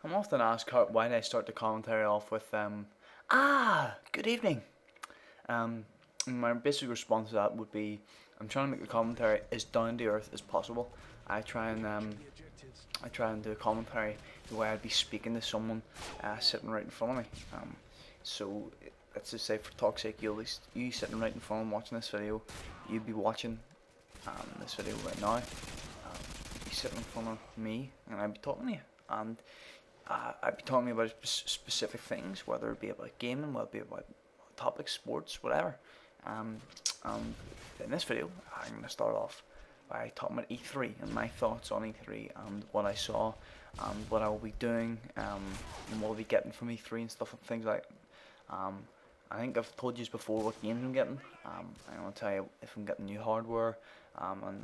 I'm often asked why did I start the commentary off with good evening. My basic response to that would be I'm trying to make the commentary as down to earth as possible. I try and do a commentary the way I'd be speaking to someone sitting right in front of me. So let's just say, for talk's sake, you sitting right in front of me watching this video, you'd be watching this video right now. You'd be sitting in front of me, and I'd be talking to you, and I'd be talking about specific things, whether it be about gaming, whether it be about topics, sports, whatever. In this video, I'm going to start off by talking about E3 and my thoughts on E3 and what I saw and what I will be doing and what I'll be getting from E3 and stuff and things like that. I think I've told you before what games I'm getting. I'm going to tell you if I'm getting new hardware and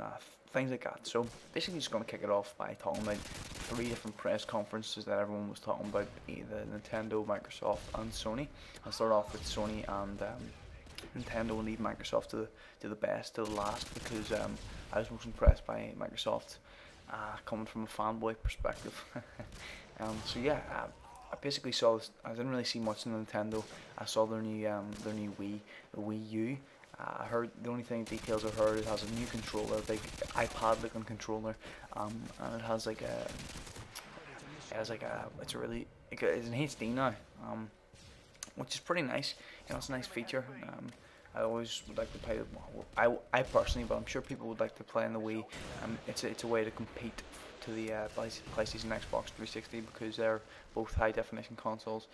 things like that. So basically just going to kick it off by talking about 3 different press conferences that everyone was talking about, either Nintendo, Microsoft and Sony. I'll start off with Sony, and Nintendo will leave Microsoft to the best, to the last, because I was most impressed by Microsoft coming from a fanboy perspective. So yeah, I basically saw this. I didn't really see much in Nintendo. I saw their new Wii, the Wii U. I heard the only details I've heard, it has a new controller, a big iPad-looking controller, and it has it's in HD now, which is pretty nice. You know, it's a nice feature. I always would like to play. I personally, but I'm sure people would like to play in the Wii. It's a way to compete to the PlayStation, Xbox 360, because they're both high definition consoles.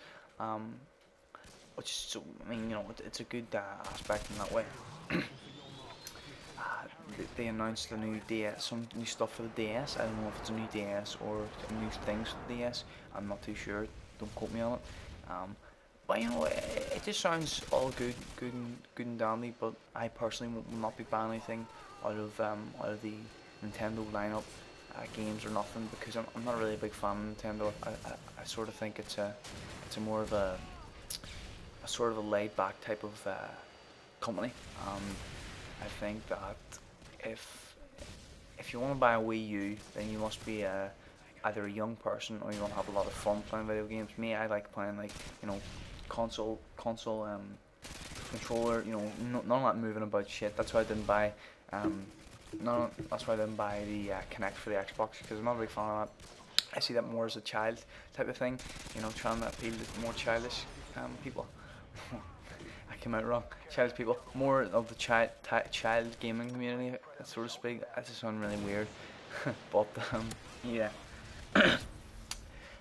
Which is, so, I mean, you know, it's a good aspect in that way. They announced a new DS, some new stuff for the DS. I don't know if it's a new DS or new things for the DS. I'm not too sure. Don't quote me on it. But you know, it just sounds all good and dandy. But I personally will not be buying anything out of the Nintendo lineup, games or nothing, because I'm not really a big fan of Nintendo. I sort of think it's a more of a sort of a laid back type of company. I think that if you want to buy a Wii U, then you must be either a young person or you want to have a lot of fun playing video games. Me, I like playing, like, you know, console controller, you know, none of that moving about shit. That's why I didn't buy that's why I didn't buy the Kinect for the Xbox, because I'm not a big fan of that. I see that more as a child type of thing, you know, trying to appeal to more childish people. I came out wrong. Childish people, more of the child gaming community, so to speak. That just sounds really weird, but yeah.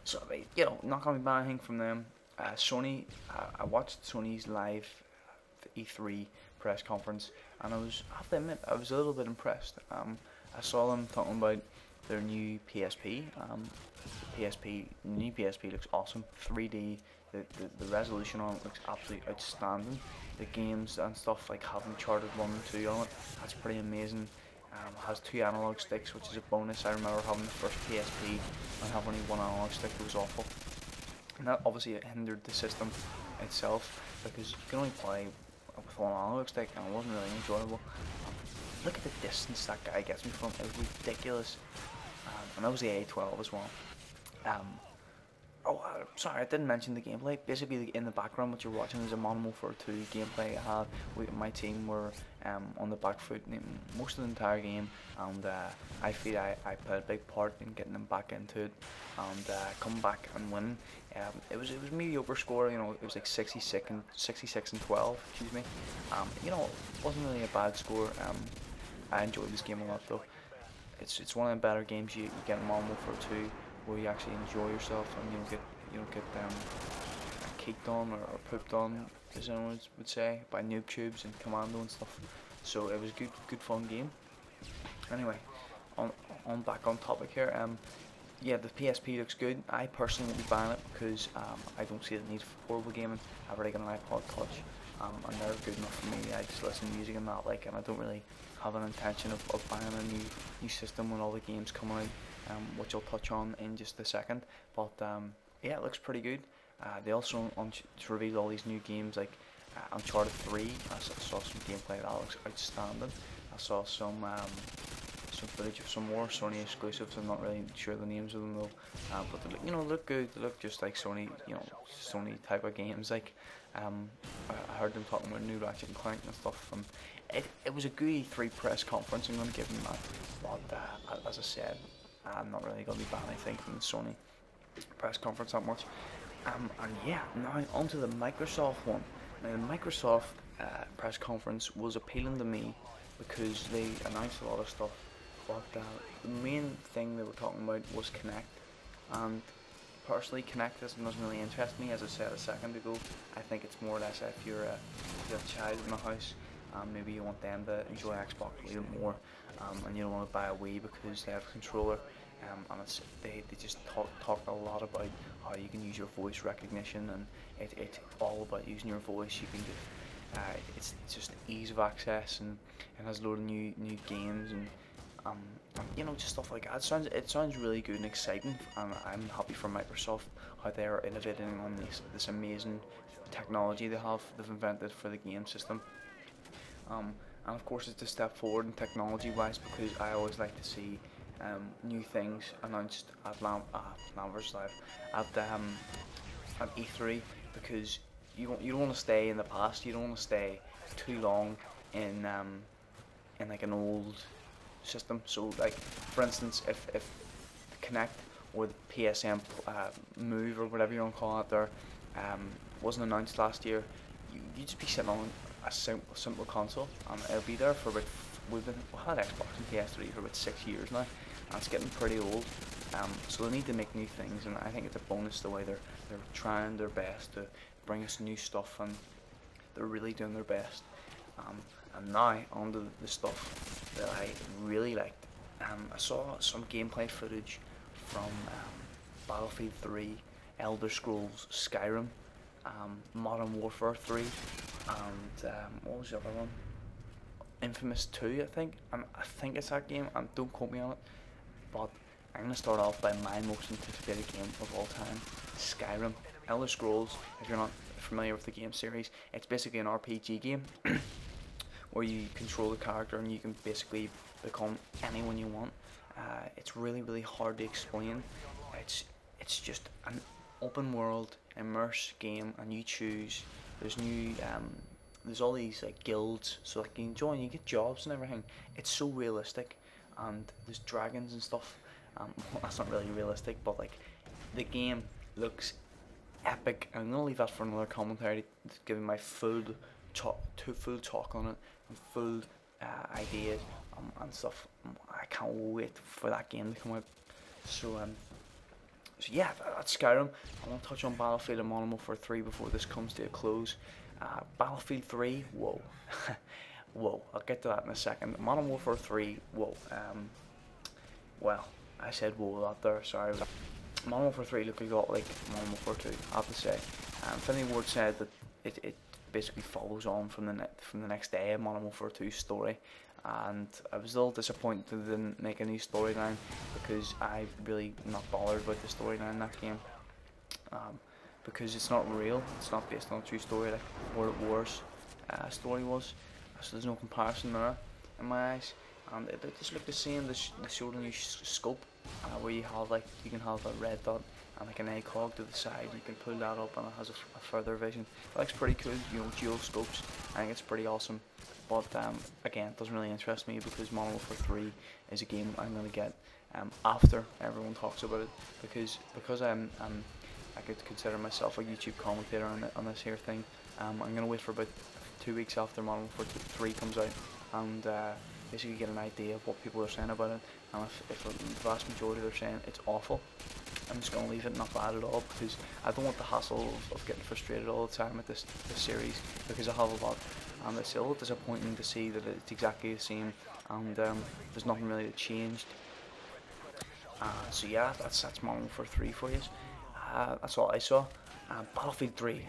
So, you know, not gonna be buying anything from them. Sony, I watched Sony's live E3 press conference, and I have to admit, I was a little bit impressed. I saw them talking about their new PSP. New PSP looks awesome. 3D. The resolution on it looks absolutely outstanding. The games and stuff, like having Uncharted 1 and 2 on it, that's pretty amazing. Has 2 analog sticks, which is a bonus. I remember having the first PSP and having only 1 analog stick. It was awful, and that obviously hindered the system itself, because you can only play with 1 analog stick, and it wasn't really enjoyable. Look at the distance that guy gets me from. It was ridiculous. And that was the A12 as well. Sorry, I didn't mention the gameplay. Basically, in the background, what you're watching is a Modern Warfare 2 gameplay. My team were on the back foot most of the entire game, and I feel I played a big part in getting them back into it, and come back and win. It was a mediocre score. You know, it was like 66 and 12. Excuse me. You know, it wasn't really a bad score. I enjoyed this game a lot, though. It's one of the better games you get in Modern Warfare 2, where you actually enjoy yourself and you don't get caked on or pooped on, as anyone would say, by noob tubes and commando and stuff. So it was a good fun game. Anyway, on back on topic here. Yeah, the PSP looks good. I personally won't be buying it because I don't see the need for portable gaming. I've already got an iPod Touch, and they're good enough for me. I just listen to music and that, like, and I don't really have an intention of buying a new system when all the games come out, which I'll touch on in just a second. But yeah, it looks pretty good. They also revealed all these new games like Uncharted 3. I saw some gameplay that looks outstanding. I saw some footage of some more Sony exclusives. I'm not really sure the names of them though, but they look, look good. They look just like Sony, Sony type of games. Like I heard them talking about new Ratchet and Clank and stuff. It was a good E3 press conference. I'm going to give them that. But as I said, I'm not really going to be buying anything from the Sony press conference that much. And yeah, now onto the Microsoft one. Now the Microsoft press conference was appealing to me because they announced a lot of stuff. But the main thing they were talking about was Kinect, and personally Kinect doesn't really interest me. As I said a second ago, I think it's more or less if you're a child in the house, maybe you want them to enjoy Xbox a little more, and you don't want to buy a Wii because they have a controller, and they just talk a lot about how you can use your voice recognition, and it's all about using your voice. You can it's just ease of access, and it has a load of new games and just stuff like that. It sounds really good and exciting, and I'm happy for Microsoft how they are innovating on this amazing technology they've invented for the game system. And of course it's a step forward in technology wise, because I always like to see new things announced at Lanvslive at E3, because you don't want to stay in the past. You don't want to stay too long in like an old system. So like for instance, if the Kinect or the PSN Move or whatever you want to call it there wasn't announced last year, you'd just be sitting on a simple console, and it'll be there for about we've had Xbox and PS3 for about 6 years now, and it's getting pretty old. So they need to make new things, and I think it's a bonus the way they're trying their best to bring us new stuff, and they're really doing their best. And now on to the stuff that I really liked. I saw some gameplay footage from Battlefield 3, Elder Scrolls Skyrim, Modern Warfare 3, and what was the other one? Infamous 2, I think. I think it's that game, and don't quote me on it, but I'm going to start off by my most anticipated game of all time, Skyrim. Elder Scrolls, if you're not familiar with the game series, it's basically an RPG game where you control the character and you can basically become anyone you want. It's really hard to explain. It's just an open world, immerse game, and you choose. There's all these like guilds, so like you can join, you get jobs and everything. It's so realistic, and there's dragons and stuff. That's not really realistic, but like the game looks epic. I'm gonna leave that for another commentary, giving my full talk on it and full ideas and stuff. I can't wait for that game to come out. So yeah, that's Skyrim. I want to touch on Battlefield and Modern Warfare 3 before this comes to a close. Battlefield 3, whoa. Whoa, I'll get to that in a second. Modern Warfare 3, whoa. Well, I said whoa a lot there, sorry. Modern Warfare 3 looked a lot like Modern Warfare 2, I have to say. Infinity Ward said that it basically follows on from the next day of Modern Warfare 2's story, and I was a little disappointed they didn't make a new storyline, because I'm really not bothered about the storyline in that game, because it's not real. It's not based on a true story like World at War's story was, so there's no comparison there in my eyes. And it just looked the same. They showed a new scope where you can have a red dot and like an ACOG to the side. You can pull that up and it has a further vision. It looks pretty cool, dual scopes. I think it's pretty awesome. But again, it doesn't really interest me, because Modern Warfare 3 is a game I'm gonna get after everyone talks about it, because I could consider myself a YouTube commentator on this here thing. I'm gonna wait for about 2 weeks after Modern Warfare 3 comes out, and basically get an idea of what people are saying about it, and if the vast majority are saying it's awful, I'm just going to leave it not bad at all, because I don't want the hassle of getting frustrated all the time with this series, because I have a lot, and it's a little disappointing to see that it's exactly the same, and there's nothing really that changed. So yeah, that's Modern Warfare 3 for you. That's all I saw. Battlefield 3,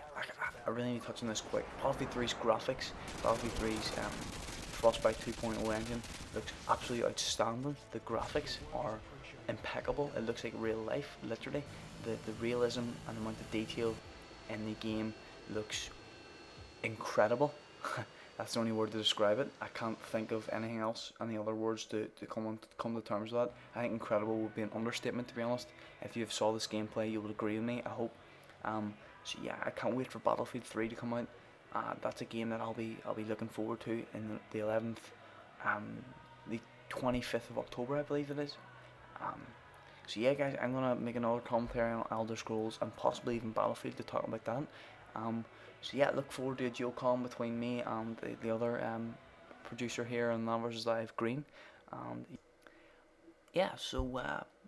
I really need to touch on this quick. Battlefield 3's graphics, Battlefield 3's Frostbite 2.0 engine looks absolutely outstanding. The graphics are impeccable. It looks like real life, literally. The realism and amount of detail in the game looks incredible. That's the only word to describe it. I can't think of anything else, any other words to come to terms with that. I think incredible would be an understatement, to be honest. If you saw this gameplay, you would agree with me, I hope. So yeah, I can't wait for Battlefield 3 to come out. That's a game that I'll be looking forward to in the 11th, the 25th of October, I believe it is. So yeah, guys, I'm gonna make another commentary on Elder Scrolls and possibly even Battlefield to talk about that. So yeah, look forward to a dual com between me and the other producer here on Lanvslive, Green. Yeah, so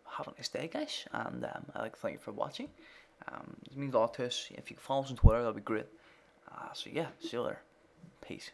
have a nice day, guys, and I'd like to thank you for watching. It means a lot to us. If you can follow us on Twitter, that'd be great. So yeah, see you later. Peace.